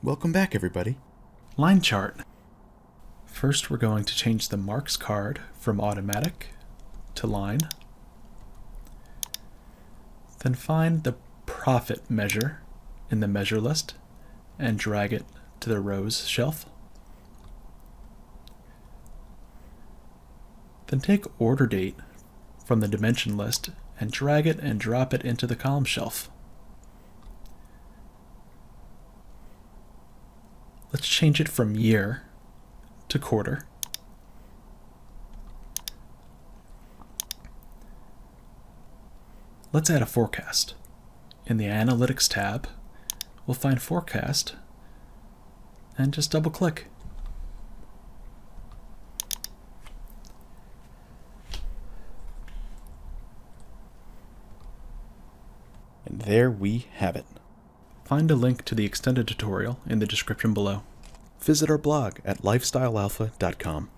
Welcome back, everybody. Line chart. First, we're going to change the marks card from automatic to line. Then find the profit measure in the measure list and drag it to the rows shelf. Then take order date from the dimension list and drag it and drop it into the column shelf. Let's change it from year to quarter. Let's add a forecast. In the Analytics tab, we'll find Forecast and just double click. And there we have it. Find a link to the extended tutorial in the description below. Visit our blog at lifestylealpha.com.